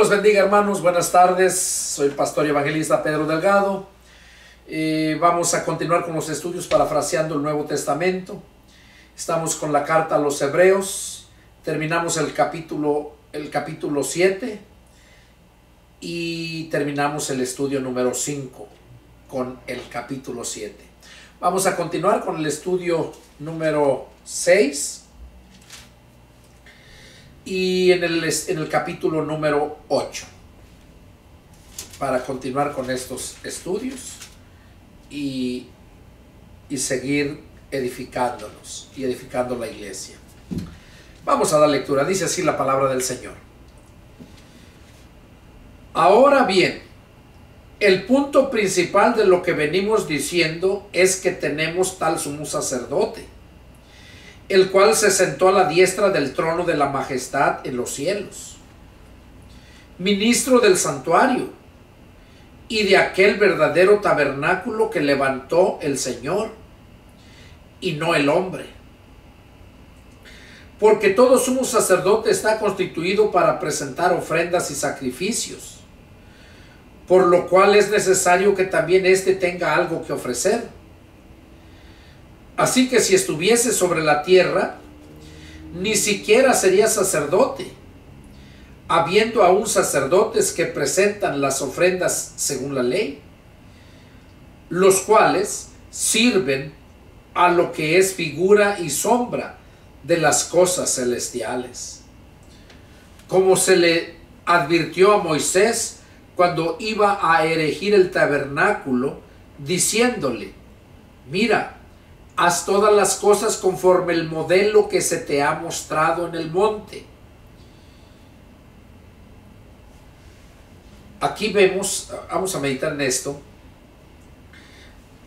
los bendiga, hermanos, buenas tardes. Soy el pastor y evangelista Pedro Delgado. Vamos a continuar con los estudios parafraseando el Nuevo Testamento. Estamos con la carta a los Hebreos. Terminamos el capítulo 7 y terminamos el estudio número 5 con el capítulo 7. Vamos a continuar con el estudio número 6 y en el capítulo número 8 para continuar con estos estudios y seguir edificándonos y edificando la iglesia. Vamos a dar lectura. Dice así la palabra del Señor. Ahora bien, el punto principal de lo que venimos diciendo es que tenemos tal sumo sacerdote, el cual se sentó a la diestra del trono de la majestad en los cielos, ministro del santuario y de aquel verdadero tabernáculo que levantó el Señor y no el hombre. Porque todo sumo sacerdote está constituido para presentar ofrendas y sacrificios, por lo cual es necesario que también éste tenga algo que ofrecer. Así que si estuviese sobre la tierra, ni siquiera sería sacerdote, habiendo aún sacerdotes que presentan las ofrendas según la ley, los cuales sirven a lo que es figura y sombra de las cosas celestiales. Como se le advirtió a Moisés cuando iba a erigir el tabernáculo, diciéndole: mira, haz todas las cosas conforme el modelo que se te ha mostrado en el monte. Aquí vemos, vamos a meditar en esto.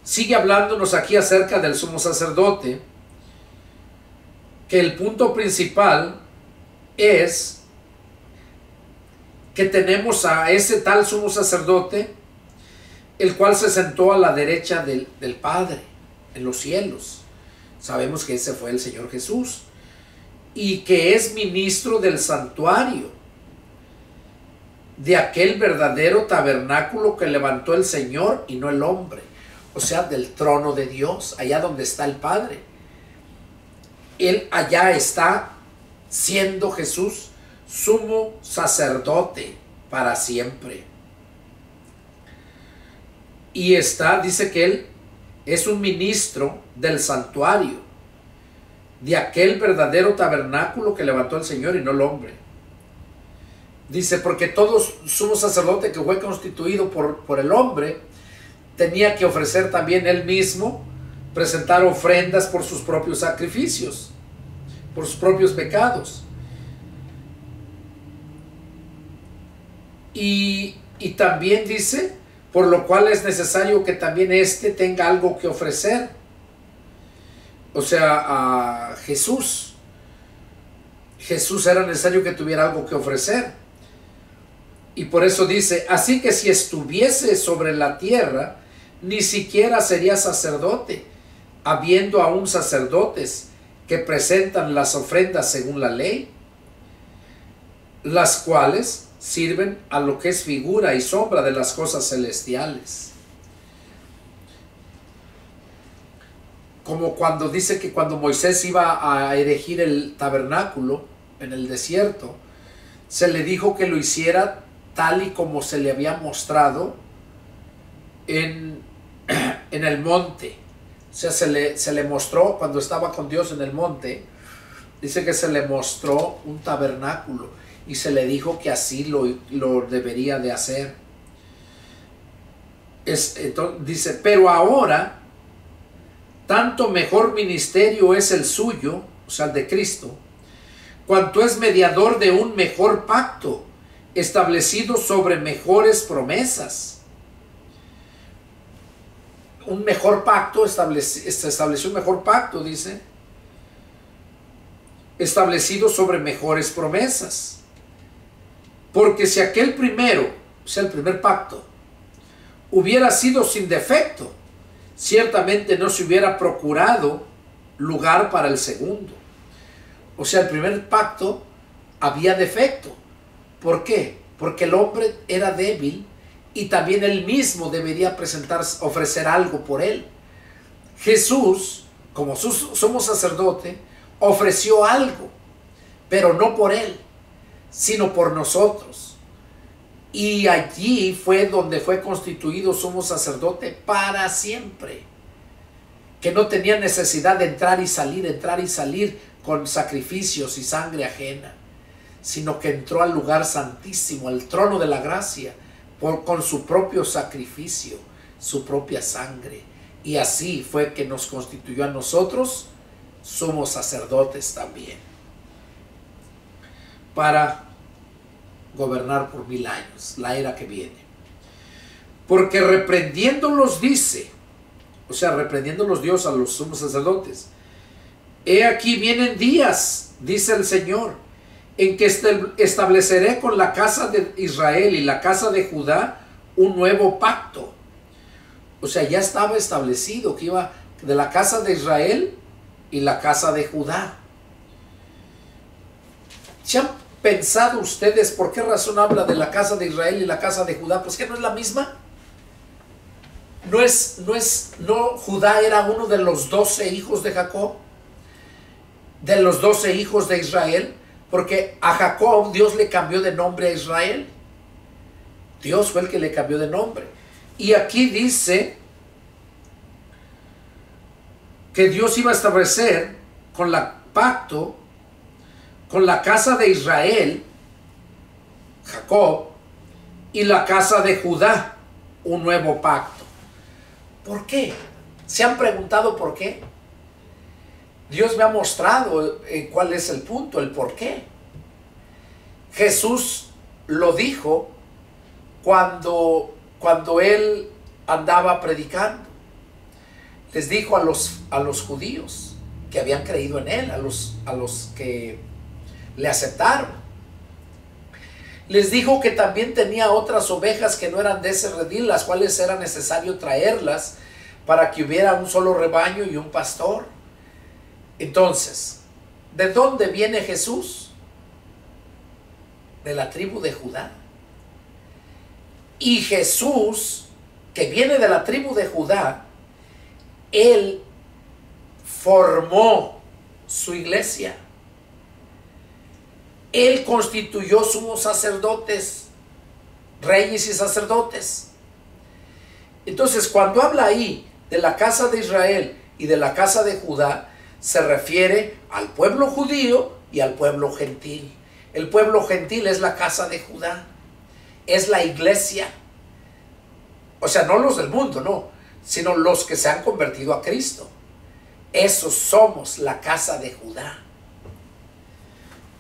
Sigue hablándonos aquí acerca del sumo sacerdote, que el punto principal es que tenemos a ese tal sumo sacerdote, el cual se sentó a la derecha del Padre en los cielos. Sabemos que ese fue el Señor Jesús, y que es ministro del santuario, de aquel verdadero tabernáculo que levantó el Señor y no el hombre, o sea, del trono de Dios, allá donde está el Padre. Él allá está siendo Jesús sumo sacerdote para siempre. Y dice que Él es un ministro del santuario, de aquel verdadero tabernáculo que levantó el Señor y no el hombre. Dice, porque todo sumo sacerdote que fue constituido por el hombre tenía que ofrecer también él mismo, presentar ofrendas por sus propios sacrificios, por sus propios pecados. Y también dice, por lo cual es necesario que también éste tenga algo que ofrecer. O sea, a Jesús era necesario que tuviera algo que ofrecer. Y por eso dice, así que si estuviese sobre la tierra, ni siquiera sería sacerdote, habiendo aún sacerdotes que presentan las ofrendas según la ley, las cuales sirven a lo que es figura y sombra de las cosas celestiales. Como cuando dice que cuando Moisés iba a erigir el tabernáculo en el desierto, se le dijo que lo hiciera tal y como se le había mostrado en el monte. O sea, se le mostró cuando estaba con Dios en el monte. Dice que se le mostró un tabernáculo y se le dijo que así lo debería de hacer. Entonces, dice, pero ahora tanto mejor ministerio es el suyo, o sea, el de Cristo, cuanto es mediador de un mejor pacto, establecido sobre mejores promesas. Un mejor pacto, se estableció un mejor pacto, dice, establecido sobre mejores promesas. Porque si aquel primero, o sea, el primer pacto, hubiera sido sin defecto, ciertamente no se hubiera procurado lugar para el segundo. O sea, el primer pacto había defecto. ¿Por qué? porque el hombre era débil y también él mismo debería ofrecer algo por él. Jesús, como somos sacerdote, ofreció algo, pero no por él, sino por nosotros. Y allí fue donde fue constituido sumo sacerdote para siempre, que no tenía necesidad de entrar y salir con sacrificios y sangre ajena, sino que entró al lugar santísimo, al trono de la gracia, con su propio sacrificio, su propia sangre. Y así fue que nos constituyó a nosotros, somos sacerdotes también, para gobernar por 1000 años, la era que viene. Porque reprendiéndolos dice, o sea, reprendiéndolos Dios a los sumos sacerdotes: he aquí vienen días, dice el Señor, en que estableceré con la casa de Israel y la casa de Judá un nuevo pacto. O sea, ya estaba establecido que iba de la casa de Israel y la casa de Judá. ¿Se han pensado ustedes por qué razón habla de la casa de Israel y la casa de Judá? Pues que no es la misma. No, Judá era uno de los 12 hijos de Jacob, de los 12 hijos de Israel, porque a Jacob Dios le cambió de nombre a Israel. Dios fue el que le cambió de nombre. Y aquí dice que Dios iba a establecer pacto con la casa de Israel, Jacob, y la casa de Judá, un nuevo pacto. ¿Por qué? ¿Se han preguntado por qué? Dios me ha mostrado cuál es el punto, el por qué. Jesús lo dijo cuando él andaba predicando. Les dijo a los judíos que habían creído en él, a los que le aceptaron. Les dijo que también tenía otras ovejas que no eran de ese redil, las cuales era necesario traerlas para que hubiera un solo rebaño y un pastor. Entonces, ¿de dónde viene Jesús? De la tribu de Judá. Y Jesús, que viene de la tribu de Judá, él formó su iglesia. Él constituyó sumos sacerdotes, reyes y sacerdotes. Entonces, cuando habla ahí de la casa de Israel y de la casa de Judá, se refiere al pueblo judío y al pueblo gentil. El pueblo gentil es la casa de Judá, es la iglesia. O sea, no los del mundo, no, sino los que se han convertido a Cristo. Esos somos la casa de Judá.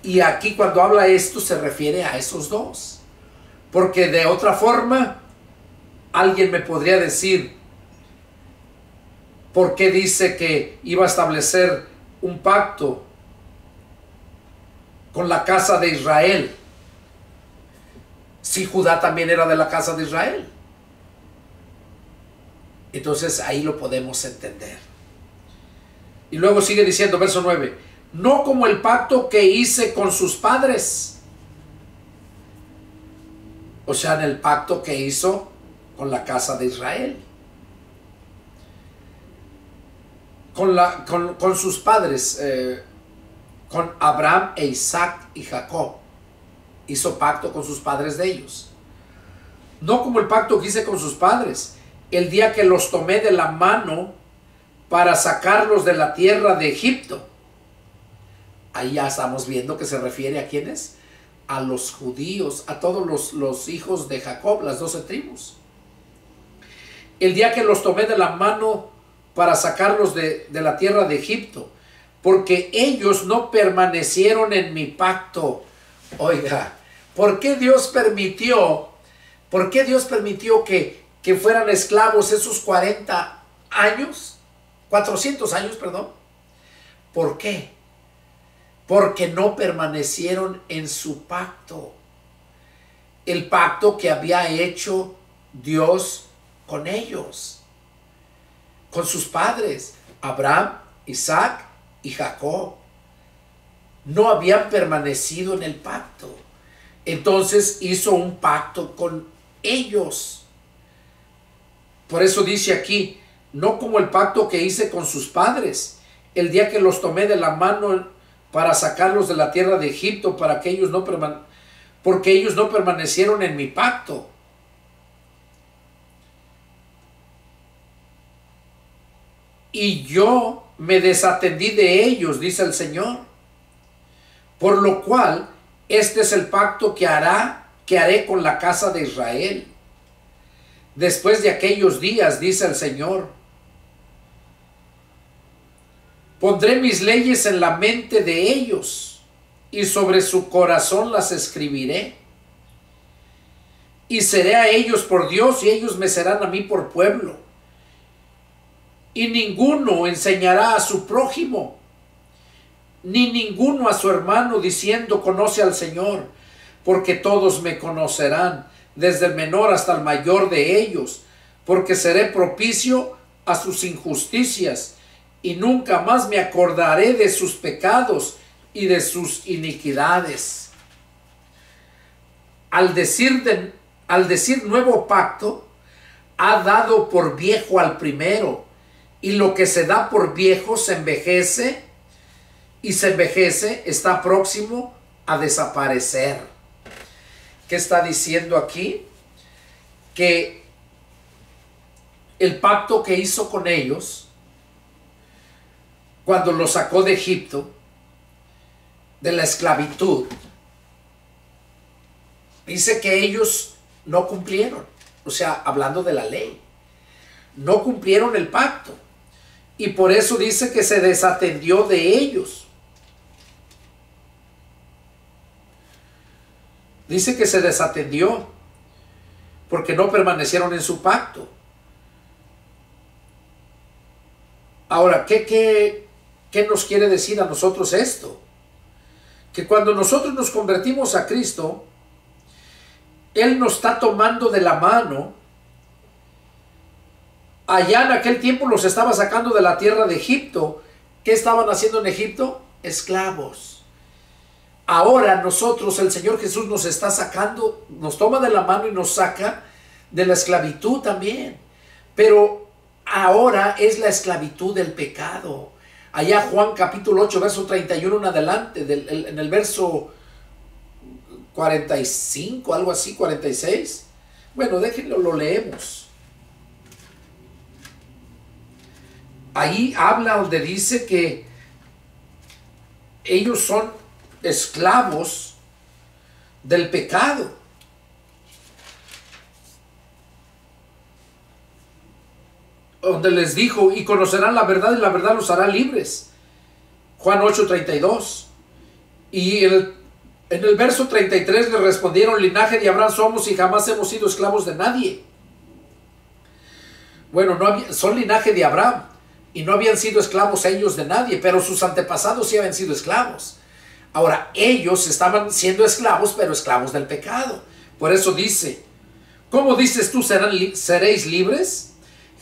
Y aquí cuando habla esto se refiere a esos dos. Porque de otra forma, alguien me podría decir, ¿por qué dice que iba a establecer un pacto con la casa de Israel si Judá también era de la casa de Israel? Entonces ahí lo podemos entender. Y luego sigue diciendo, verso 9, no como el pacto que hice con sus padres. O sea, en el pacto que hizo con la casa de Israel. Con sus padres, con Abraham e Isaac y Jacob. Hizo pacto con sus padres de ellos. No como el pacto que hice con sus padres, el día que los tomé de la mano para sacarlos de la tierra de Egipto. Ahí ya estamos viendo que se refiere a ¿quiénes? A los judíos, a todos los hijos de Jacob, las 12 tribus. El día que los tomé de la mano para sacarlos de la tierra de Egipto, porque ellos no permanecieron en mi pacto. Oiga, ¿por qué Dios permitió que fueran esclavos esos 40 años? 400 años, perdón. ¿Por qué? Porque no permanecieron en su pacto. El pacto que había hecho Dios con ellos, con sus padres, Abraham, Isaac y Jacob. No habían permanecido en el pacto. Entonces hizo un pacto con ellos. Por eso dice aquí, no como el pacto que hice con sus padres, el día que los tomé de la mano para sacarlos de la tierra de Egipto, porque ellos no permanecieron en mi pacto. Y yo me desatendí de ellos, dice el Señor. Por lo cual, este es el pacto que haré con la casa de Israel. Después de aquellos días, dice el Señor, pondré mis leyes en la mente de ellos y sobre su corazón las escribiré. Y seré a ellos por Dios y ellos me serán a mí por pueblo. Y ninguno enseñará a su prójimo, ni ninguno a su hermano diciendo conoce al Señor, porque todos me conocerán, desde el menor hasta el mayor de ellos, porque seré propicio a sus injusticias, y nunca más me acordaré de sus pecados y de sus iniquidades. Al decir nuevo pacto, ha dado por viejo al primero, y lo que se da por viejo se envejece, y se envejece, está próximo a desaparecer. ¿Qué está diciendo aquí? Que el pacto que hizo con ellos, cuando los sacó de Egipto, de la esclavitud, dice que ellos no cumplieron, o sea, hablando de la ley, no cumplieron el pacto. Y por eso dice que se desatendió de ellos. Dice que se desatendió porque no permanecieron en su pacto. Ahora, ¿qué nos quiere decir a nosotros esto? Que cuando nosotros nos convertimos a Cristo, Él nos está tomando de la mano. Allá en aquel tiempo los estaba sacando de la tierra de Egipto. ¿Qué estaban haciendo en Egipto? Esclavos. Ahora nosotros, el Señor Jesús nos está sacando, nos toma de la mano y nos saca de la esclavitud también. Pero ahora es la esclavitud del pecado. Allá Juan capítulo 8, verso 31 en adelante, en el verso 45, algo así, 46. Bueno, déjenlo, lo leemos. Ahí habla donde dice que ellos son esclavos del pecado. Donde les dijo, y conocerán la verdad y la verdad los hará libres. Juan 8:32. Y en el verso 33 le respondieron, linaje de Abraham somos y jamás hemos sido esclavos de nadie. Bueno, son linaje de Abraham. Y no habían sido esclavos ellos de nadie, pero sus antepasados sí habían sido esclavos. Ahora, ellos estaban siendo esclavos, pero esclavos del pecado. Por eso dice, ¿cómo dices tú seréis libres?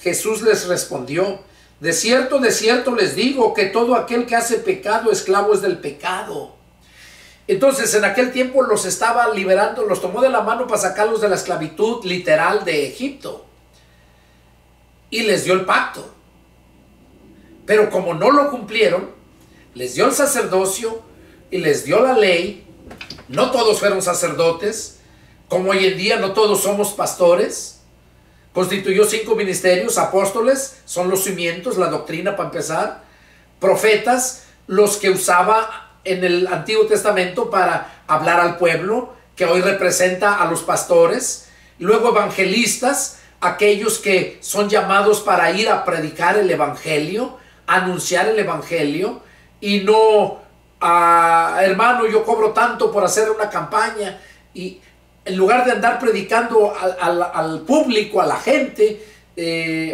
Jesús les respondió, de cierto les digo que todo aquel que hace pecado, esclavo es del pecado. Entonces, en aquel tiempo los estaba liberando, los tomó de la mano para sacarlos de la esclavitud literal de Egipto. Y les dio el pacto. Pero como no lo cumplieron, les dio el sacerdocio y les dio la ley. No todos fueron sacerdotes, como hoy en día no todos somos pastores. Constituyó 5 ministerios, apóstoles, son los cimientos, la doctrina para empezar. Profetas, los que usaba en el Antiguo Testamento para hablar al pueblo, que hoy representa a los pastores. Luego evangelistas, aquellos que son llamados para ir a predicar el evangelio, anunciar el evangelio, y no, hermano, yo cobro tanto por hacer una campaña, y en lugar de andar predicando al público, a la gente,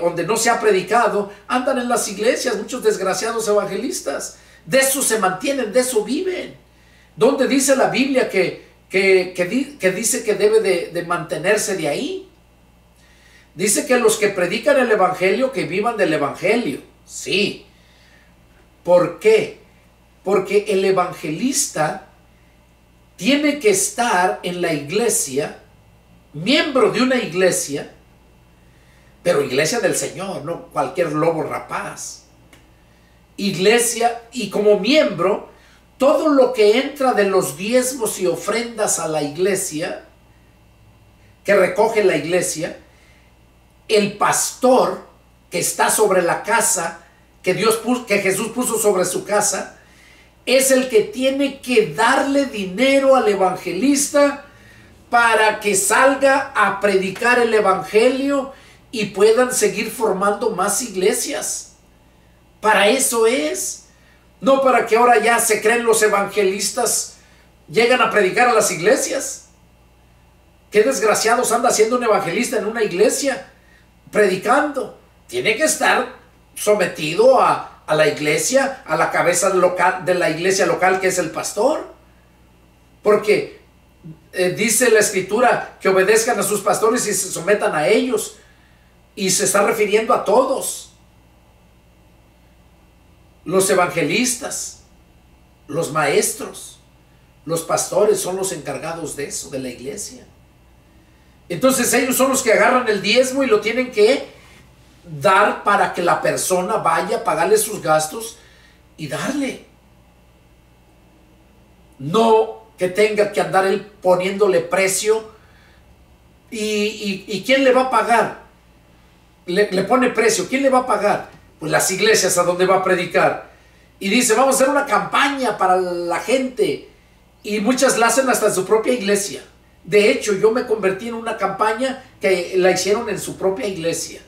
donde no se ha predicado, andan en las iglesias, muchos desgraciados evangelistas. De eso se mantienen, de eso viven. ¿Dónde dice la Biblia que dice que debe de mantenerse de ahí? Dice que los que predican el evangelio, que vivan del evangelio. Sí. ¿Por qué? Porque el evangelista tiene que estar en la iglesia, miembro de una iglesia, pero iglesia del Señor, no cualquier lobo rapaz. Iglesia, y como miembro, todo lo que entra de los diezmos y ofrendas a la iglesia, que recoge la iglesia, el pastor que está sobre la casa, que Jesús puso sobre su casa, es el que tiene que darle dinero al evangelista para que salga a predicar el evangelio y puedan seguir formando más iglesias. Para eso es. No para que ahora ya se creen los evangelistas, llegan a predicar a las iglesias. Qué desgraciados anda siendo un evangelista en una iglesia, predicando. Tiene que estar sometido a la iglesia, a la cabeza local, de la iglesia local, que es el pastor. Porque dice la escritura que obedezcan a sus pastores y se sometan a ellos. Y se está refiriendo a todos. Los evangelistas, los maestros, los pastores son los encargados de eso, de la iglesia. Entonces ellos son los que agarran el diezmo y lo tienen que dar para que la persona vaya a pagarle sus gastos y darle. No que tenga que andar él poniéndole precio. ¿Y quién le va a pagar? Le pone precio. ¿Quién le va a pagar? Pues las iglesias a donde va a predicar. Y dice, vamos a hacer una campaña para la gente. Y muchas la hacen hasta en su propia iglesia. De hecho, yo me convertí en una campaña que la hicieron en su propia iglesia.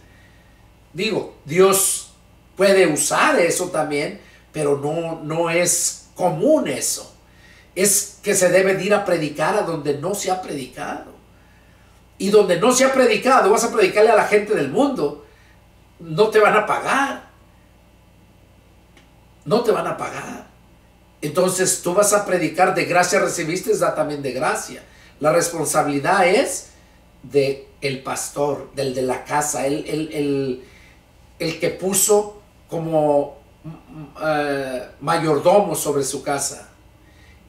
Digo, Dios puede usar eso también, pero no es común eso. Es que se debe de ir a predicar a donde no se ha predicado. Y donde no se ha predicado, vas a predicarle a la gente del mundo. No te van a pagar. No te van a pagar. Entonces tú vas a predicar, de gracia recibiste, da también de gracia. La responsabilidad es del pastor, del de la casa, el que puso como mayordomo sobre su casa.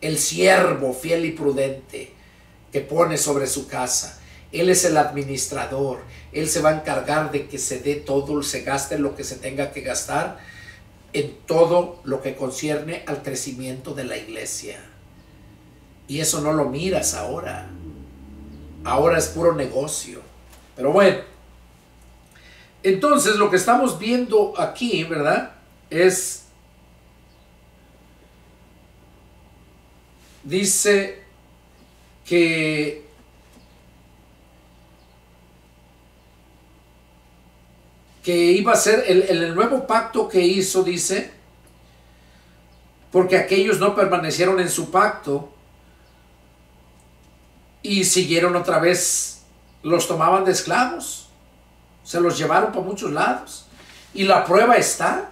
El siervo fiel y prudente que pone sobre su casa. Él es el administrador. Él se va a encargar de que se dé todo, se gaste lo que se tenga que gastar en todo lo que concierne al crecimiento de la iglesia. Y eso no lo miras ahora. Ahora es puro negocio. Pero bueno. Entonces lo que estamos viendo aquí, ¿verdad? Es, dice que iba a ser el nuevo pacto que hizo, dice, porque aquellos no permanecieron en su pacto y siguieron otra vez, los tomaban de esclavos, se los llevaron por muchos lados. Y la prueba está,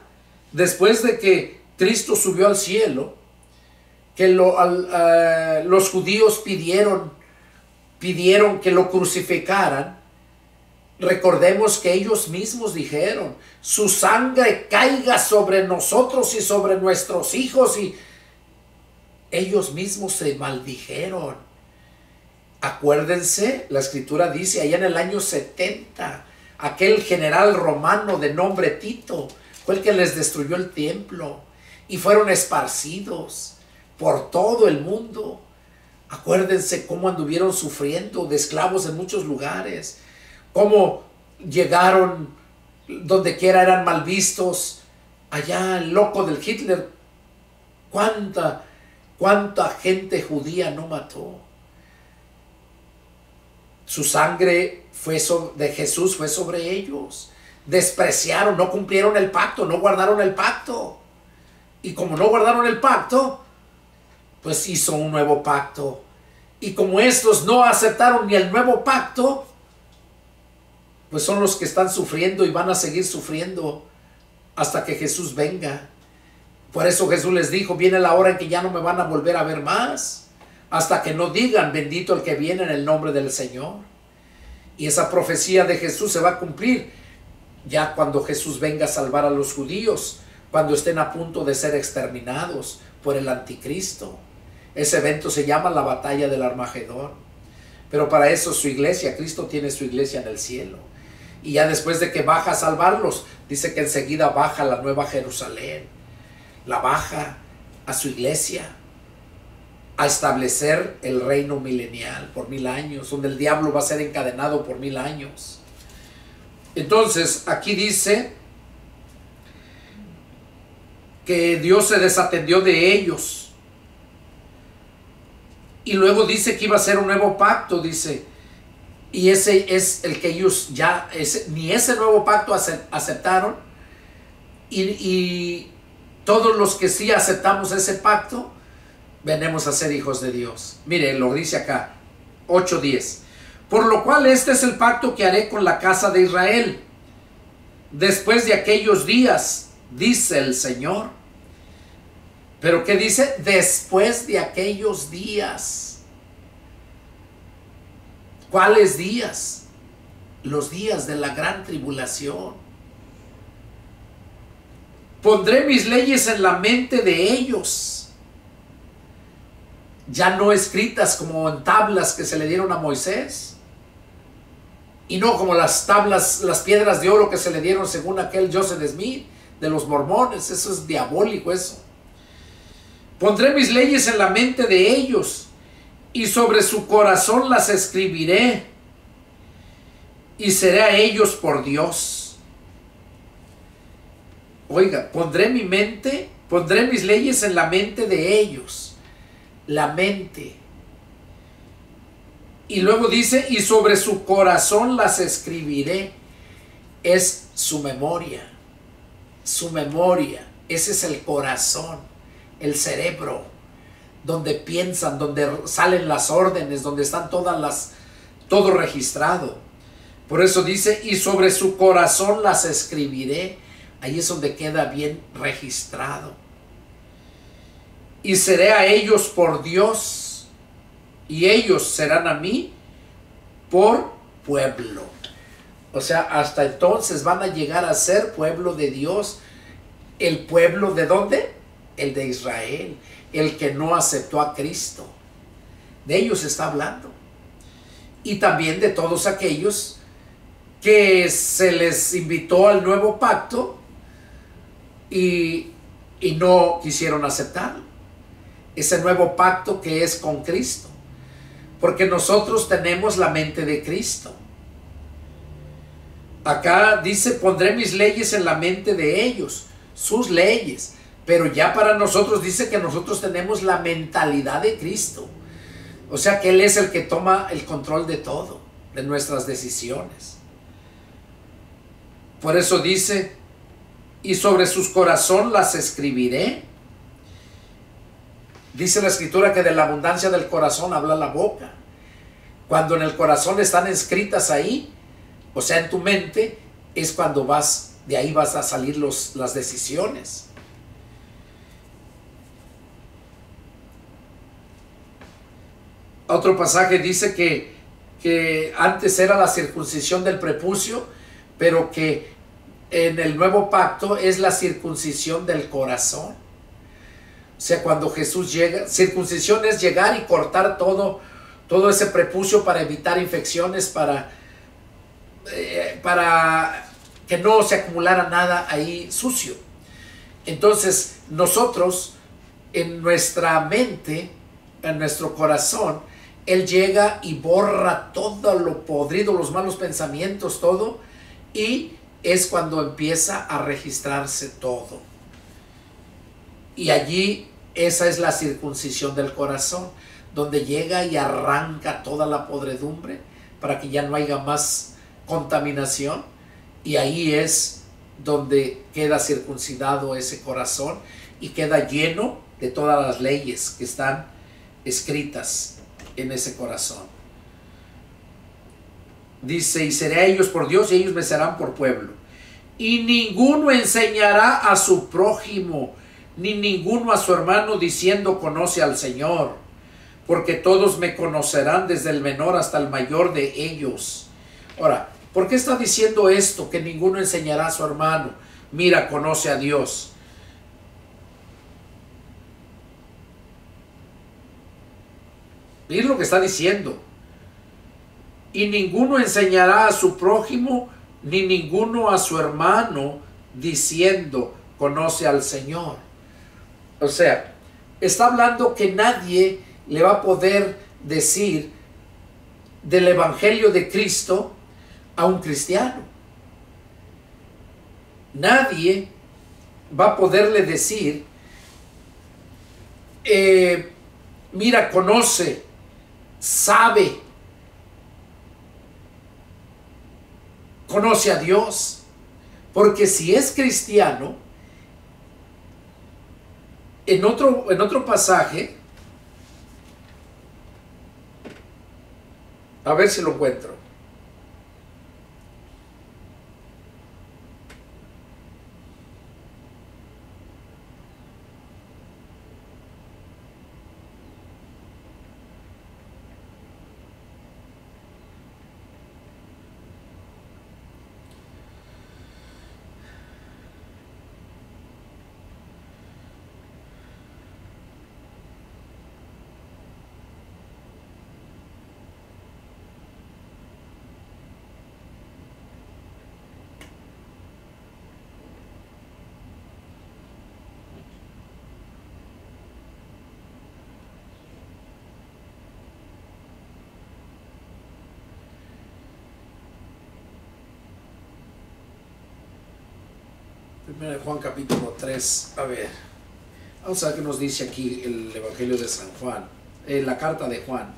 después de que Cristo subió al cielo, que los judíos pidieron que lo crucificaran. Recordemos que ellos mismos dijeron, su sangre caiga sobre nosotros y sobre nuestros hijos, y ellos mismos se maldijeron. Acuérdense, la escritura dice, allá en el año 70, aquel general romano de nombre Tito fue el que les destruyó el templo y fueron esparcidos por todo el mundo. Acuérdense cómo anduvieron sufriendo de esclavos en muchos lugares. Cómo llegaron donde quiera, eran mal vistos. Allá el loco del Hitler, cuánta gente judía no mató. Su sangre de Jesús fue sobre ellos. Despreciaron, no cumplieron el pacto, no guardaron el pacto. Y como no guardaron el pacto, pues hizo un nuevo pacto. Y como estos no aceptaron ni el nuevo pacto, pues son los que están sufriendo y van a seguir sufriendo hasta que Jesús venga. Por eso Jesús les dijo, viene la hora en que ya no me van a volver a ver más, hasta que no digan, bendito el que viene en el nombre del Señor. Y esa profecía de Jesús se va a cumplir ya cuando Jesús venga a salvar a los judíos, cuando estén a punto de ser exterminados por el anticristo. Ese evento se llama la batalla del Armagedón. Pero para eso su iglesia, Cristo tiene su iglesia en el cielo. Y ya después de que baja a salvarlos, dice que enseguida baja la nueva Jerusalén. La baja a su iglesia, a establecer el reino milenial por 1000 años, donde el diablo va a ser encadenado por 1000 años. Entonces, aquí dice que Dios se desatendió de ellos. Y luego dice que iba a ser un nuevo pacto, dice. Y ese es el que ellos ya, ni ese nuevo pacto aceptaron. Y todos los que sí aceptamos ese pacto, venimos a ser hijos de Dios. Mire, lo dice acá, 8:10. Por lo cual este es el pacto que haré con la casa de Israel. Después de aquellos días, dice el Señor. ¿Pero qué dice? Después de aquellos días. ¿Cuáles días? Los días de la gran tribulación. Pondré mis leyes en la mente de ellos, ya no escritas como en tablas que se le dieron a Moisés, y no como las tablas, las piedras de oro que se le dieron según aquel Joseph Smith de los mormones. Eso es diabólico, eso. Pondré mis leyes en la mente de ellos, y sobre su corazón las escribiré, y seré a ellos por Dios. Oiga, pondré mis leyes en la mente de ellos. La mente. Y luego dice, y sobre su corazón las escribiré. Es su memoria. Su memoria. Ese es el corazón, el cerebro, donde piensan, donde salen las órdenes, donde están todo registrado. Por eso dice, y sobre su corazón las escribiré. Ahí es donde queda bien registrado. Y seré a ellos por Dios, y ellos serán a mí por pueblo. O sea, hasta entonces van a llegar a ser pueblo de Dios. ¿El pueblo de dónde? El de Israel, el que no aceptó a Cristo. De ellos está hablando. Y también de todos aquellos que se les invitó al nuevo pacto y no quisieron aceptarlo. Ese nuevo pacto que es con Cristo. Porque nosotros tenemos la mente de Cristo. Acá dice, pondré mis leyes en la mente de ellos, sus leyes. Pero ya para nosotros dice que nosotros tenemos la mentalidad de Cristo. O sea que Él es el que toma el control de todo, de nuestras decisiones. Por eso dice, y sobre sus corazones las escribiré. Dice la Escritura que de la abundancia del corazón habla la boca. Cuando en el corazón están escritas ahí, o sea en tu mente, es cuando de ahí vas a salir las decisiones. Otro pasaje dice que antes era la circuncisión del prepucio, pero que en el nuevo pacto es la circuncisión del corazón. O sea, cuando Jesús llega, circuncisión es llegar y cortar todo ese prepucio para evitar infecciones, para que no se acumulara nada ahí sucio. Entonces, nosotros, en nuestra mente, en nuestro corazón, Él llega y borra todo lo podrido, los malos pensamientos, todo, y es cuando empieza a registrarse todo. Y allí, esa es la circuncisión del corazón, donde llega y arranca toda la podredumbre para que ya no haya más contaminación. Y ahí es donde queda circuncidado ese corazón y queda lleno de todas las leyes que están escritas en ese corazón. Dice, y seré a ellos por Dios y ellos me serán por pueblo. Y ninguno enseñará a su prójimo, ni ninguno a su hermano diciendo conoce al Señor, porque todos me conocerán desde el menor hasta el mayor de ellos. Ahora, ¿por qué está diciendo esto? Que ninguno enseñará a su hermano, mira, conoce a Dios. Miren lo que está diciendo. Y ninguno enseñará a su prójimo, ni ninguno a su hermano, diciendo, conoce al Señor. O sea, está hablando que nadie le va a poder decir del Evangelio de Cristo a un cristiano. Nadie va a poderle decir, mira, conoce, sabe, conoce a Dios. Porque si es cristiano, en otro pasaje, a ver si lo encuentro. Primera de Juan capítulo 3, a ver, vamos a ver qué nos dice aquí el Evangelio de San Juan, la carta de Juan.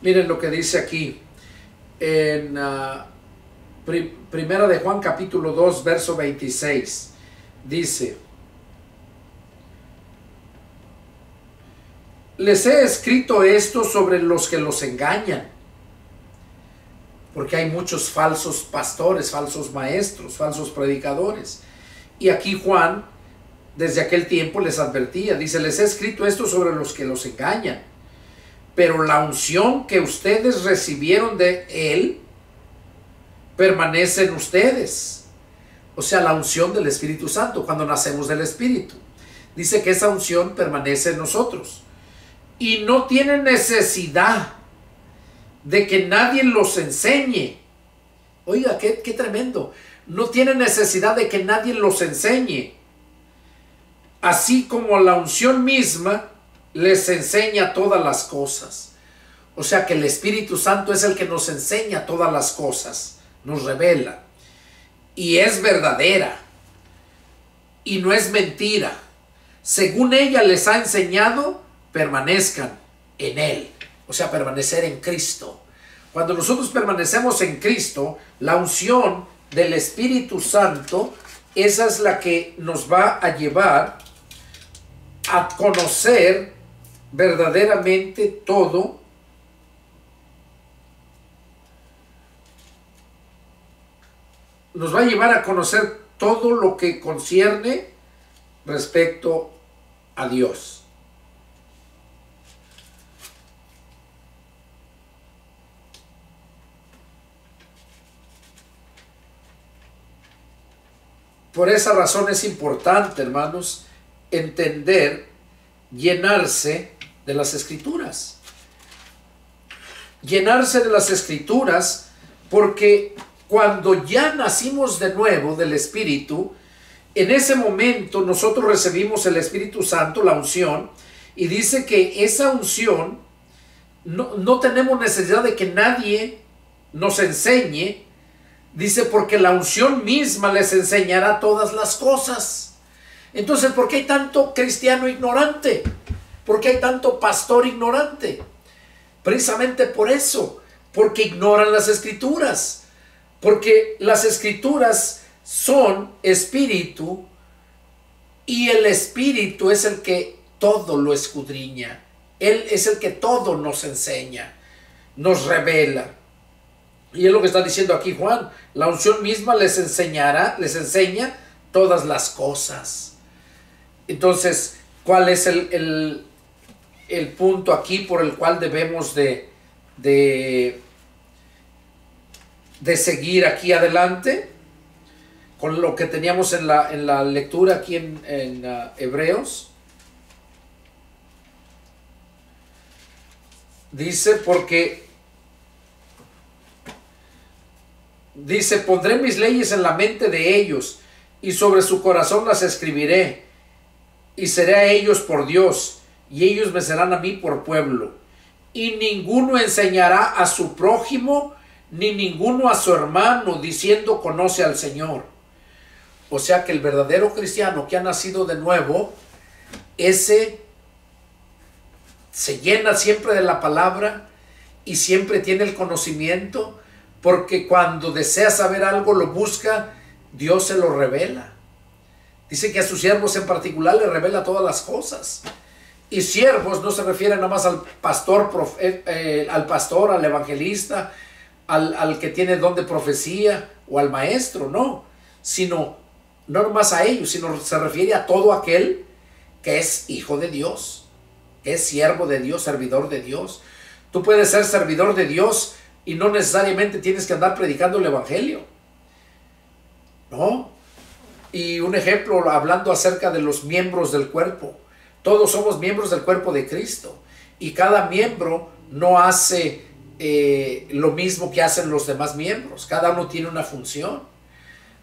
Miren lo que dice aquí en Primera de Juan capítulo 2 verso 26. Dice: les he escrito esto sobre los que los engañan, porque hay muchos falsos pastores, falsos maestros, falsos predicadores. Y aquí Juan, desde aquel tiempo, les advertía, dice: les he escrito esto sobre los que los engañan, pero la unción que ustedes recibieron de Él permanece en ustedes. O sea, la unción del Espíritu Santo, cuando nacemos del Espíritu. Dice que esa unción permanece en nosotros. Y no tienen necesidad de que nadie los enseñe. Oiga, qué tremendo. No tienen necesidad de que nadie los enseñe. Así como la unción misma les enseña todas las cosas. O sea que el Espíritu Santo es el que nos enseña todas las cosas, nos revela, y es verdadera y no es mentira. Según ella les ha enseñado, permanezcan en Él. O sea, permanecer en Cristo. Cuando nosotros permanecemos en Cristo, la unción del Espíritu Santo, esa es la que nos va a llevar a conocer verdaderamente todo nos va a llevar a conocer todo lo que concierne respecto a Dios. Por esa razón es importante, hermanos, entender, llenarse de las Escrituras. Llenarse de las Escrituras, porque cuando ya nacimos de nuevo del Espíritu, en ese momento nosotros recibimos el Espíritu Santo, la unción, y dice que esa unción no tenemos necesidad de que nadie nos enseñe, dice, porque la unción misma les enseñará todas las cosas. Entonces, ¿por qué hay tanto cristiano ignorante? ¿Por qué hay tanto pastor ignorante? Precisamente por eso, porque ignoran las escrituras, porque las escrituras son espíritu y el espíritu es el que todo lo escudriña. Él es el que todo nos enseña, nos revela. Y es lo que está diciendo aquí Juan. La unción misma les enseña todas las cosas. Entonces, ¿cuál es el punto aquí por el cual debemos de seguir aquí adelante? Con lo que teníamos en la lectura aquí en Hebreos. Dice, pondré mis leyes en la mente de ellos, y sobre su corazón las escribiré, y seré a ellos por Dios, y ellos me serán a mí por pueblo. Y ninguno enseñará a su prójimo, ni ninguno a su hermano, diciendo, conoce al Señor. O sea que el verdadero cristiano que ha nacido de nuevo, ese se llena siempre de la palabra y siempre tiene el conocimiento, porque cuando desea saber algo lo busca, Dios se lo revela. Dice que a sus siervos en particular le revela todas las cosas. Y siervos no se refiere nada más al pastor, al evangelista, al que tiene don de profecía o al maestro, no, sino no nomás a ellos, sino se refiere a todo aquel que es hijo de Dios, que es siervo de Dios, servidor de Dios. Tú puedes ser servidor de Dios y no necesariamente tienes que andar predicando el evangelio, ¿no? Y un ejemplo, hablando acerca de los miembros del cuerpo. Todos somos miembros del cuerpo de Cristo, y cada miembro no hace lo mismo que hacen los demás miembros. Cada uno tiene una función.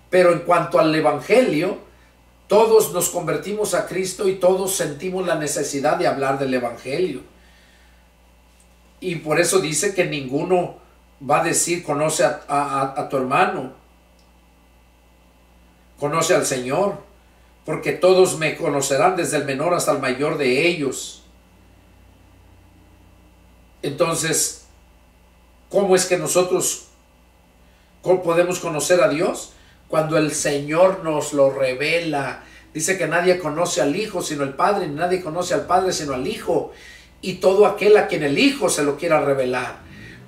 Pero en cuanto al evangelio, todos nos convertimos a Cristo y todos sentimos la necesidad de hablar del evangelio. Y por eso dice que ninguno va a decir, conoce a tu hermano, conoce al Señor, porque todos me conocerán, desde el menor hasta el mayor de ellos. Entonces, ¿cómo es que nosotros podemos conocer a Dios? Cuando el Señor nos lo revela. Dice que nadie conoce al Hijo sino el Padre, ni nadie conoce al Padre sino al Hijo, y todo aquel a quien el Hijo se lo quiera revelar.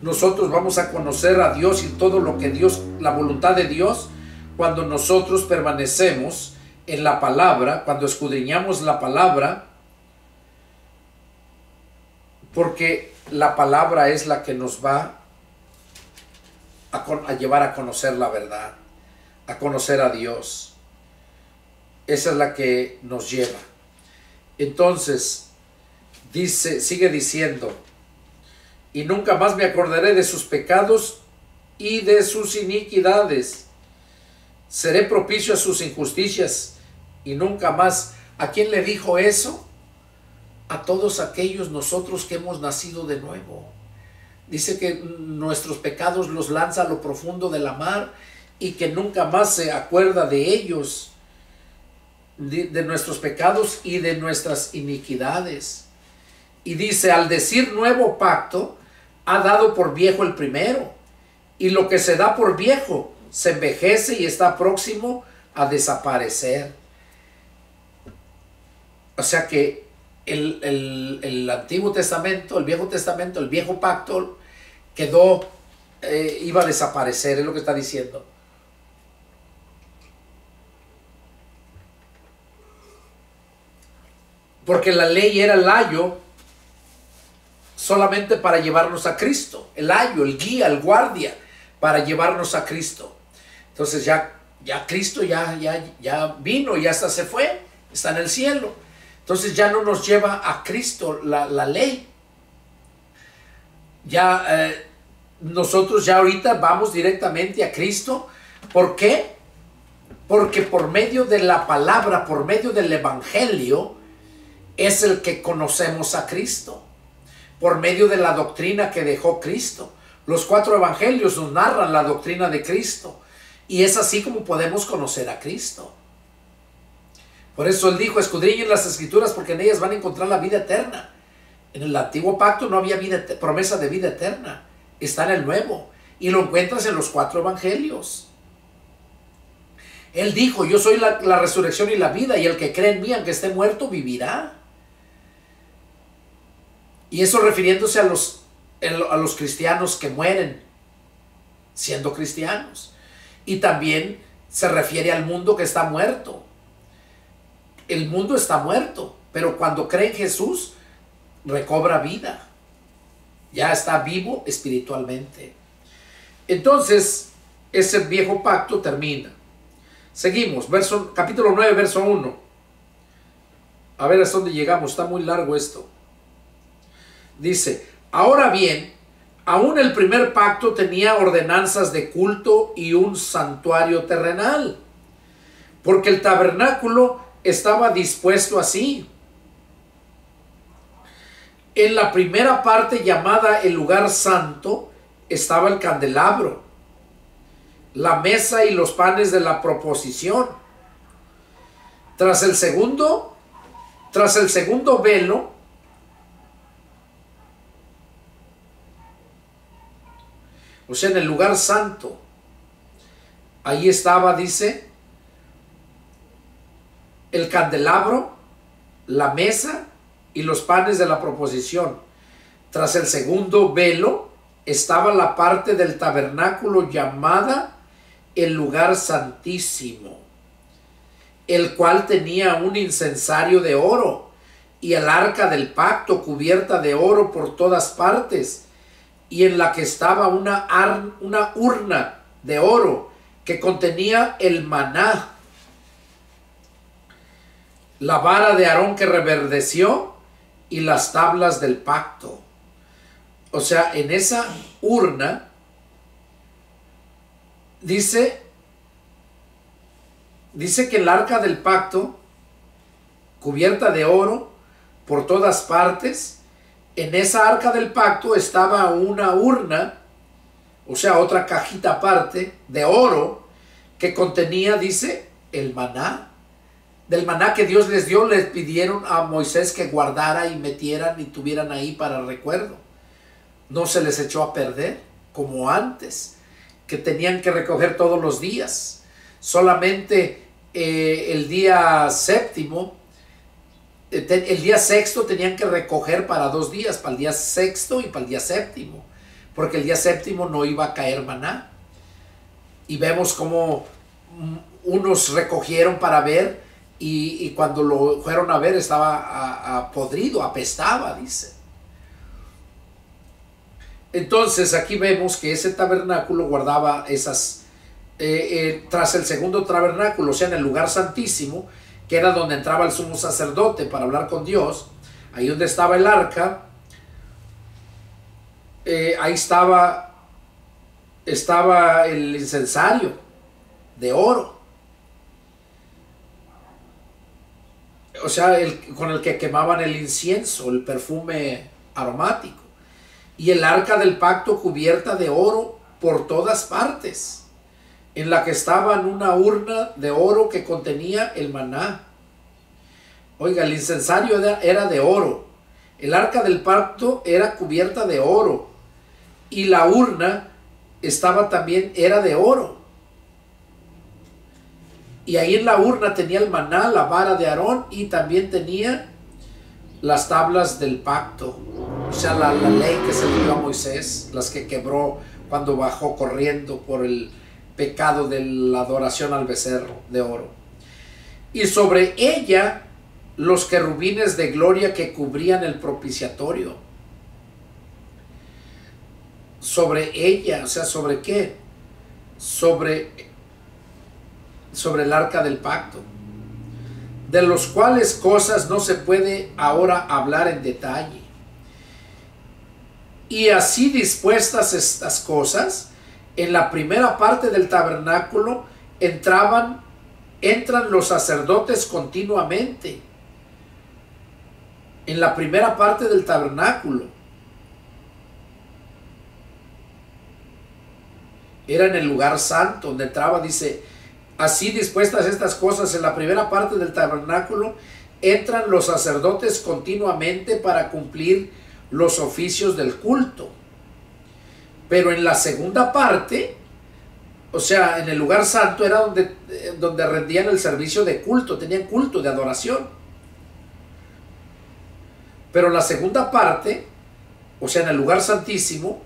Nosotros vamos a conocer a Dios y todo lo que Dios, la voluntad de Dios, cuando nosotros permanecemos en la palabra, cuando escudriñamos la palabra, porque la palabra es la que nos va a llevar a conocer la verdad, a conocer a Dios. Esa es la que nos lleva. Entonces, sigue diciendo, y nunca más me acordaré de sus pecados y de sus iniquidades. Seré propicio a sus injusticias y nunca más. ¿A quién le dijo eso? A todos aquellos nosotros que hemos nacido de nuevo. Dice que nuestros pecados los lanza a lo profundo de la mar y que nunca más se acuerda de ellos, de nuestros pecados y de nuestras iniquidades. Y dice, al decir nuevo pacto, ha dado por viejo el primero, y lo que se da por viejo se envejece y está próximo a desaparecer. O sea que el Antiguo Testamento, el Viejo Testamento, el Viejo Pacto quedó, iba a desaparecer, es lo que está diciendo. Porque la ley era el ayo solamente para llevarnos a Cristo. El ayo, el guía, el guardia para llevarnos a Cristo. Entonces ya Cristo ya vino y hasta se fue, está en el cielo. Entonces ya no nos lleva a Cristo la ley. Nosotros ya ahorita vamos directamente a Cristo. ¿Por qué? Porque por medio de la palabra, por medio del evangelio, es el que conocemos a Cristo. Por medio de la doctrina que dejó Cristo, Los 4 evangelios nos narran la doctrina de Cristo. Y es así como podemos conocer a Cristo. Por eso Él dijo, escudriñen las Escrituras porque en ellas van a encontrar la vida eterna. En el antiguo pacto no había promesa de vida eterna. Está en el nuevo. Y lo encuentras en los 4 evangelios. Él dijo, yo soy la resurrección y la vida, y el que cree en mí, aunque esté muerto, vivirá. Y eso refiriéndose a los cristianos que mueren siendo cristianos. Y también se refiere al mundo que está muerto. El mundo está muerto, pero cuando cree en Jesús, recobra vida. Ya está vivo espiritualmente. Entonces, ese viejo pacto termina. Seguimos, capítulo 9, verso 1. A ver hasta dónde llegamos, está muy largo esto. Dice, ahora bien, aún el primer pacto tenía ordenanzas de culto y un santuario terrenal, porque el tabernáculo estaba dispuesto así. En la primera parte, llamada el lugar santo, estaba el candelabro, la mesa y los panes de la proposición. Tras el segundo velo, o sea, en el lugar santo, ahí estaba, dice, el candelabro, la mesa y los panes de la proposición. Tras el segundo velo estaba la parte del tabernáculo llamada el lugar santísimo, el cual tenía un incensario de oro y el arca del pacto cubierta de oro por todas partes, y en la que estaba una urna de oro que contenía el maná, la vara de Aarón que reverdeció y las tablas del pacto. O sea, en esa urna dice que el arca del pacto, cubierta de oro por todas partes, en esa arca del pacto estaba una urna, o sea, otra cajita aparte de oro que contenía, dice, el maná. Del maná que Dios les dio, les pidieron a Moisés que guardara y metieran y tuvieran ahí para recuerdo. No se les echó a perder como antes, que tenían que recoger todos los días. Solamente el día séptimo, el día sexto tenían que recoger para 2 días, para el día sexto y para el día séptimo, porque el día séptimo no iba a caer maná. Y vemos cómo unos recogieron para ver, y cuando lo fueron a ver estaba podrido, apestaba, dice. Entonces aquí vemos que ese tabernáculo guardaba esas, tras el segundo tabernáculo, o sea, en el lugar santísimo, que era donde entraba el sumo sacerdote para hablar con Dios, ahí donde estaba el arca, ahí estaba el incensario de oro, o sea, con el que quemaban el incienso, el perfume aromático. Y el arca del pacto cubierta de oro por todas partes, en la que estaba una urna de oro que contenía el maná. Oiga, el incensario era de oro, el arca del pacto era cubierta de oro, y la urna era de oro. Y ahí en la urna tenía el maná, la vara de Aarón, y también tenía las tablas del pacto, o sea, la ley que se dio a Moisés, las que quebró cuando bajó corriendo por el pecado de la adoración al becerro de oro. Y sobre ella los querubines de gloria que cubrían el propiciatorio. Sobre ella, o sea, ¿sobre qué? Sobre el arca del pacto, de los cuales cosas no se puede ahora hablar en detalle. Y así dispuestas estas cosas, en la primera parte del tabernáculo entran los sacerdotes continuamente. En la primera parte del tabernáculo. era en el lugar santo, donde entraba, dice, así dispuestas estas cosas, en la primera parte del tabernáculo entran los sacerdotes continuamente para cumplir los oficios del culto. Pero en la segunda parte, o sea, en el lugar santo era donde rendían el servicio de culto, tenían culto de adoración. Pero en la segunda parte, o sea, en el lugar santísimo,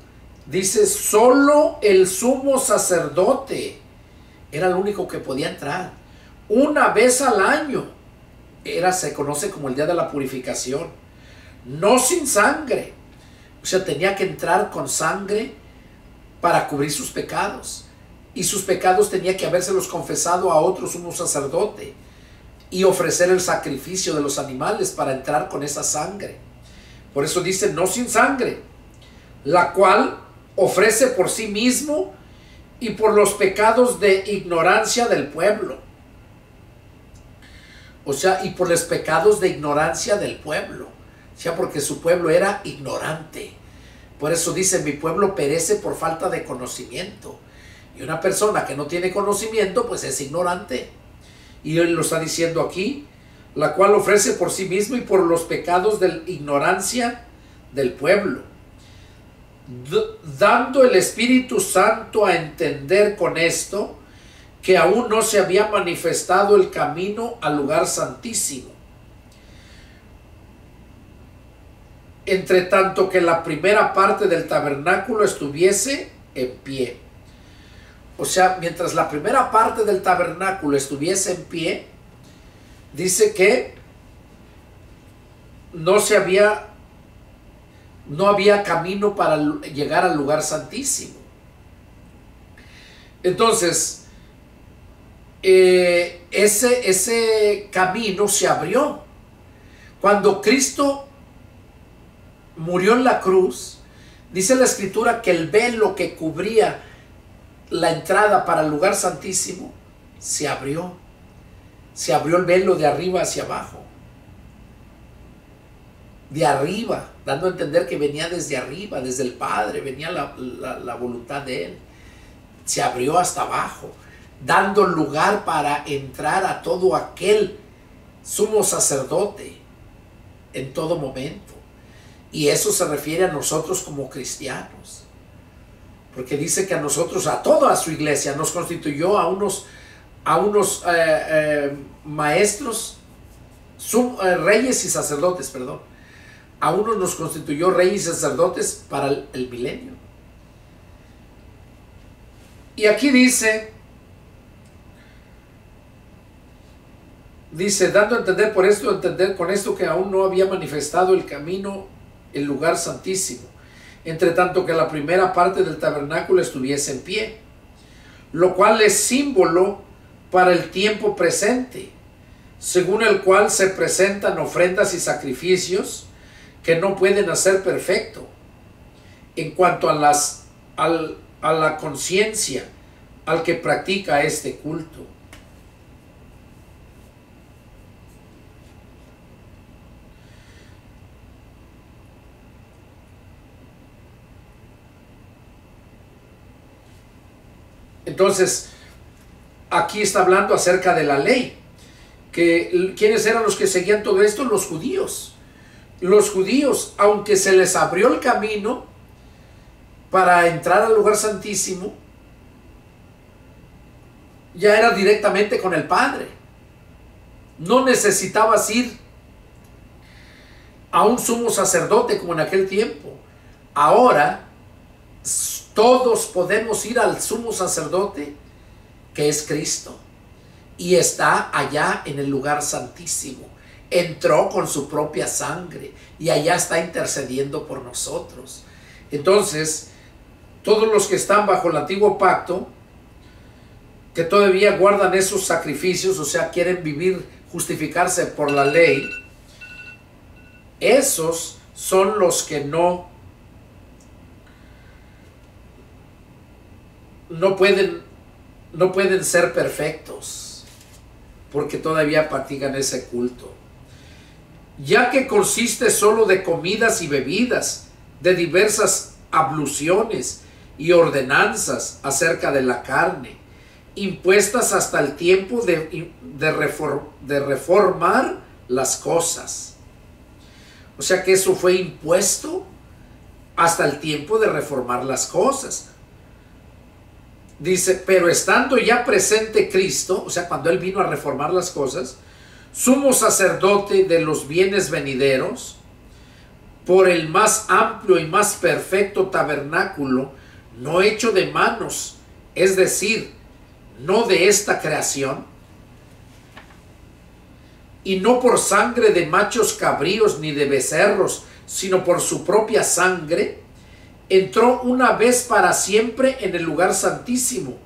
dice, solo el sumo sacerdote era el único que podía entrar. Una vez al año, se conoce como el día de la purificación. No sin sangre. O sea, tenía que entrar con sangre para cubrir sus pecados. Y sus pecados tenía que habérselos confesado a otro sumo sacerdote y ofrecer el sacrificio de los animales para entrar con esa sangre. Por eso dice, no sin sangre, la cual ofrece por sí mismo y por los pecados de ignorancia del pueblo. O sea, y por los pecados de ignorancia del pueblo. O sea, porque su pueblo era ignorante. Por eso dice, mi pueblo perece por falta de conocimiento. Y una persona que no tiene conocimiento, pues es ignorante. Y él lo está diciendo aquí, la cual ofrece por sí mismo y por los pecados de ignorancia del pueblo, dando el Espíritu Santo a entender con esto que aún no se había manifestado el camino al lugar santísimo, entre tanto que la primera parte del tabernáculo estuviese en pie. O sea, mientras la primera parte del tabernáculo estuviese en pie, dice que no había camino para llegar al lugar santísimo. Entonces, ese camino se abrió. Cuando Cristo murió en la cruz, dice la Escritura que el velo que cubría la entrada para el lugar santísimo se abrió. Se abrió el velo de arriba hacia abajo. De arriba, dando a entender que venía desde arriba, desde el Padre, venía la voluntad de Él. Se abrió hasta abajo, dando lugar para entrar a todo aquel sumo sacerdote en todo momento. Y eso se refiere a nosotros como cristianos. Porque dice que a nosotros, a toda su iglesia, nos constituyó a unos maestros, reyes y sacerdotes, perdón. A unos nos constituyó reyes y sacerdotes para el milenio. Y aquí dice, dando a entender por esto, entender con esto que aún no había manifestado el camino, el lugar santísimo, entre tanto que la primera parte del tabernáculo estuviese en pie, lo cual es símbolo para el tiempo presente, según el cual se presentan ofrendas y sacrificios que no pueden hacer perfecto en cuanto a la conciencia al que practica este culto. Entonces, aquí está hablando acerca de la ley. ¿Quiénes eran los que seguían todo esto? Los judíos. Los judíos, aunque se les abrió el camino para entrar al lugar santísimo, ya era directamente con el Padre. No necesitabas ir a un sumo sacerdote como en aquel tiempo. Ahora todos podemos ir al sumo sacerdote, que es Cristo, y está allá en el lugar santísimo. Entró con su propia sangre y allá está intercediendo por nosotros. Entonces, todos los que están bajo el antiguo pacto, que todavía guardan esos sacrificios, o sea, quieren vivir, justificarse por la ley, esos son los que no pueden ser perfectos, porque todavía practican ese culto, ya que consiste solo de comidas y bebidas, de diversas abluciones y ordenanzas acerca de la carne, impuestas hasta el tiempo de reformar las cosas. O sea que eso fue impuesto hasta el tiempo de reformar las cosas. Dice, pero estando ya presente Cristo, o sea, cuando Él vino a reformar las cosas, sumo sacerdote de los bienes venideros, por el más amplio y más perfecto tabernáculo, no hecho de manos, es decir, no de esta creación, y no por sangre de machos cabríos ni de becerros, sino por su propia sangre, entró una vez para siempre en el lugar santísimo,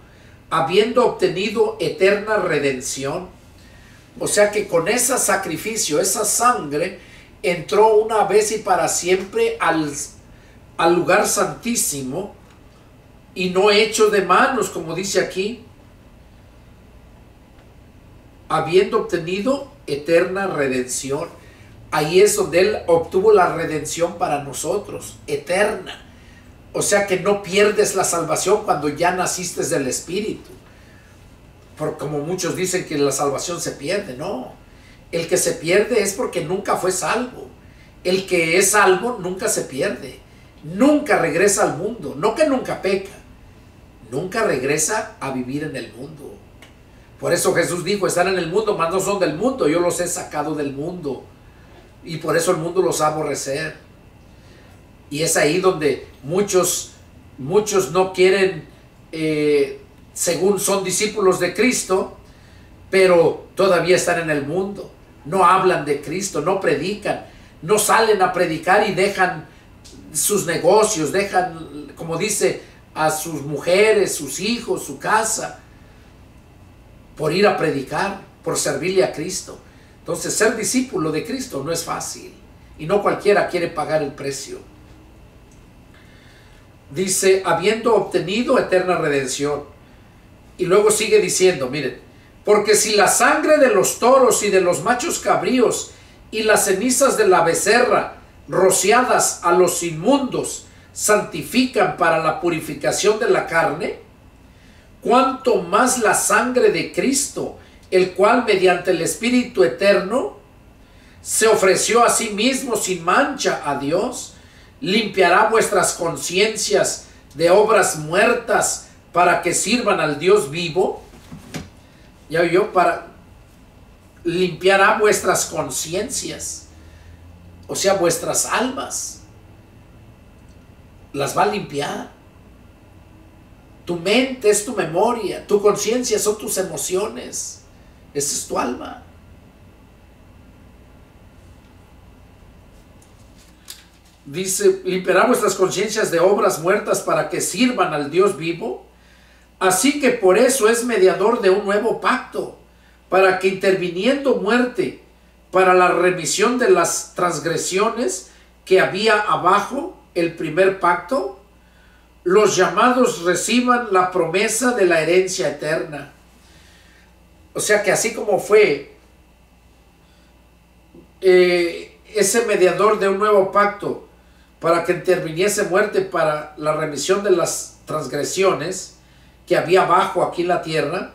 habiendo obtenido eterna redención. O sea que con ese sacrificio, esa sangre, entró una vez y para siempre al lugar santísimo, y no hecho de manos, como dice aquí, habiendo obtenido eterna redención. Ahí es donde Él obtuvo la redención para nosotros, eterna. O sea que no pierdes la salvación cuando ya naciste del Espíritu. Como muchos dicen que la salvación se pierde, no. El que se pierde es porque nunca fue salvo. El que es salvo nunca se pierde. Nunca regresa al mundo. No que nunca peca. Nunca regresa a vivir en el mundo. Por eso Jesús dijo, están en el mundo, mas no son del mundo. Yo los he sacado del mundo. Y por eso el mundo los va a aborrecer. Y es ahí donde muchos no quieren, según son discípulos de Cristo, pero todavía están en el mundo. No hablan de Cristo, no predican, no salen a predicar y dejan sus negocios, dejan, como dice, a sus mujeres, sus hijos, su casa, por ir a predicar, por servirle a Cristo. Entonces, ser discípulo de Cristo no es fácil y no cualquiera quiere pagar el precio. Dice, habiendo obtenido eterna redención. Y luego sigue diciendo, miren, porque si la sangre de los toros y de los machos cabríos y las cenizas de la becerra rociadas a los inmundos santifican para la purificación de la carne, cuánto más la sangre de Cristo, el cual mediante el Espíritu eterno se ofreció a sí mismo sin mancha a Dios, limpiará vuestras conciencias de obras muertas para que sirvan al Dios vivo. Ya oyó, para limpiará vuestras conciencias, o sea, vuestras almas, las va a limpiar. Tu mente es tu memoria, tu conciencia son tus emociones, esa es tu alma. Dice, limpiará vuestras conciencias de obras muertas para que sirvan al Dios vivo. Así que por eso es mediador de un nuevo pacto, para que interviniendo muerte para la remisión de las transgresiones que había abajo el primer pacto, los llamados reciban la promesa de la herencia eterna. O sea que así como fue ese mediador de un nuevo pacto para que interviniese muerte para la remisión de las transgresiones que había abajo aquí en la tierra,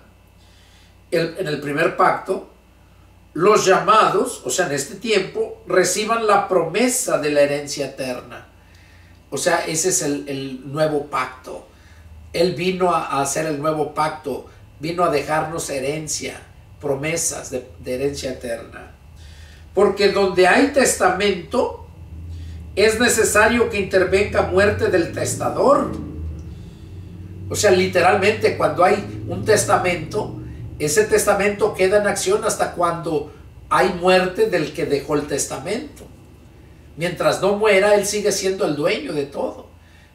en el primer pacto, los llamados, o sea, en este tiempo, reciban la promesa de la herencia eterna. O sea, ese es el nuevo pacto. Él vino a hacer el nuevo pacto, vino a dejarnos herencia, promesas de herencia eterna. Porque donde hay testamento, es necesario que intervenga muerte del testador. O sea, literalmente, cuando hay un testamento, ese testamento queda en acción hasta cuando hay muerte del que dejó el testamento. Mientras no muera, él sigue siendo el dueño de todo.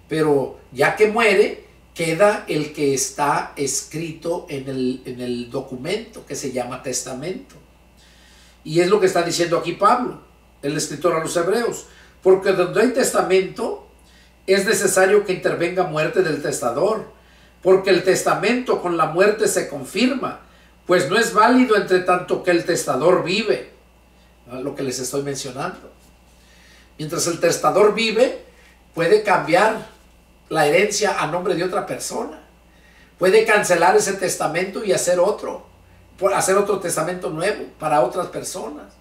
Pero ya que muere, queda el que está escrito en el documento que se llama testamento. Y es lo que está diciendo aquí Pablo, el escritor a los Hebreos. Porque donde hay testamento, es necesario que intervenga muerte del testador. Porque el testamento con la muerte se confirma, pues no es válido entre tanto que el testador vive. Lo que les estoy mencionando. Mientras el testador vive, puede cambiar la herencia a nombre de otra persona. Puede cancelar ese testamento y hacer otro testamento nuevo para otras personas.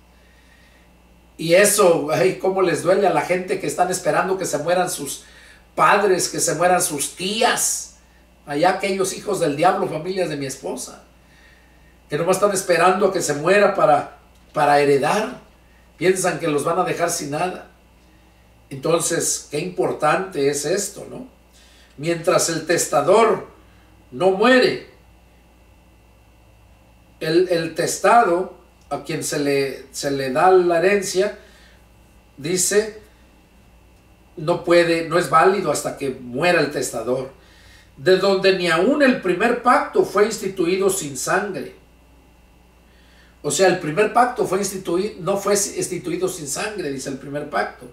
Y eso, ay, cómo les duele a la gente que están esperando que se mueran sus padres, que se mueran sus tías, allá aquellos hijos del diablo, familias de mi esposa, que nomás están esperando a que se muera para heredar. Piensan que los van a dejar sin nada. Entonces, qué importante es esto, ¿no? Mientras el testador no muere, el testado, a quien se le da la herencia, dice, no es válido hasta que muera el testador. De donde ni aún el primer pacto fue instituido sin sangre. O sea, el primer pacto no fue instituido sin sangre, dice el primer pacto.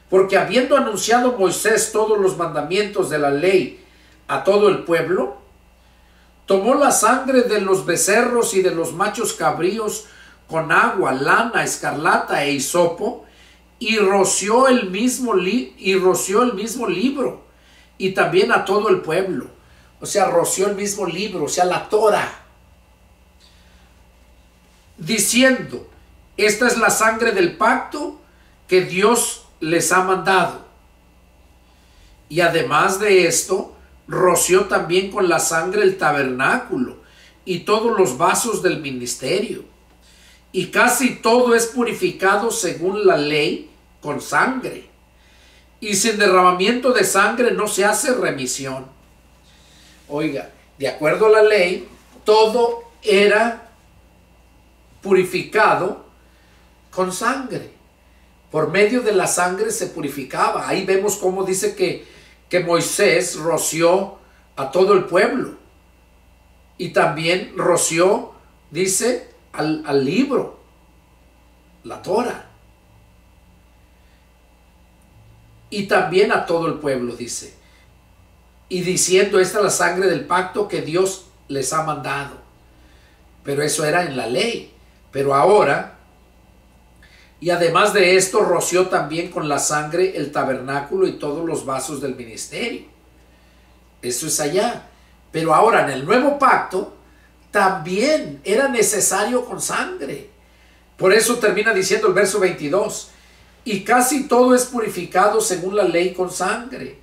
Porque habiendo anunciado Moisés todos los mandamientos de la ley a todo el pueblo, tomó la sangre de los becerros y de los machos cabríos con agua, lana, escarlata e hisopo, y roció el mismo libro, y también a todo el pueblo. O sea, roció el mismo libro, o sea, la Torah, diciendo, esta es la sangre del pacto que Dios les ha mandado. Y además de esto, roció también con la sangre el tabernáculo y todos los vasos del ministerio. Y casi todo es purificado según la ley con sangre. Y sin derramamiento de sangre no se hace remisión. Oiga, de acuerdo a la ley, todo era purificado con sangre. Por medio de la sangre se purificaba. Ahí vemos cómo dice que Moisés roció a todo el pueblo. Y también roció, dice, al libro, la Torah. Y también a todo el pueblo, dice. Y diciendo, esta es la sangre del pacto que Dios les ha mandado. Pero eso era en la ley. Pero ahora, y además de esto, roció también con la sangre el tabernáculo y todos los vasos del ministerio. Eso es allá. Pero ahora en el nuevo pacto, también era necesario con sangre. Por eso termina diciendo el verso 22. Y casi todo es purificado según la ley con sangre.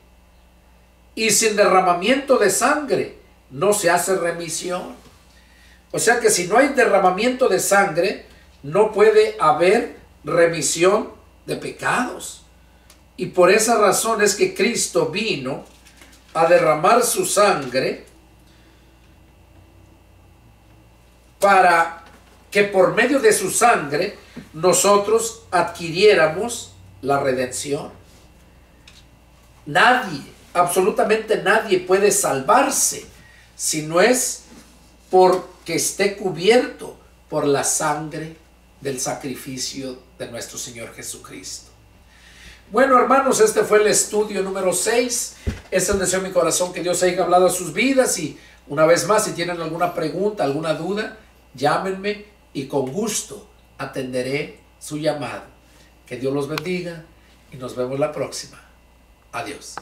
Y sin derramamiento de sangre no se hace remisión. O sea que si no hay derramamiento de sangre, no puede haber remisión de pecados. Y por esa razón es que Cristo vino a derramar su sangre para que por medio de su sangre nosotros adquiriéramos la redención. Nadie, absolutamente nadie puede salvarse si no es porque esté cubierto por la sangre del sacrificio de nuestro Señor Jesucristo. Bueno, hermanos, este fue el estudio número 6. Es el deseo de mi corazón que Dios haya hablado a sus vidas. Y una vez más, si tienen alguna pregunta, alguna duda, llámenme y con gusto atenderé su llamado. Que Dios los bendiga y nos vemos la próxima. Adiós.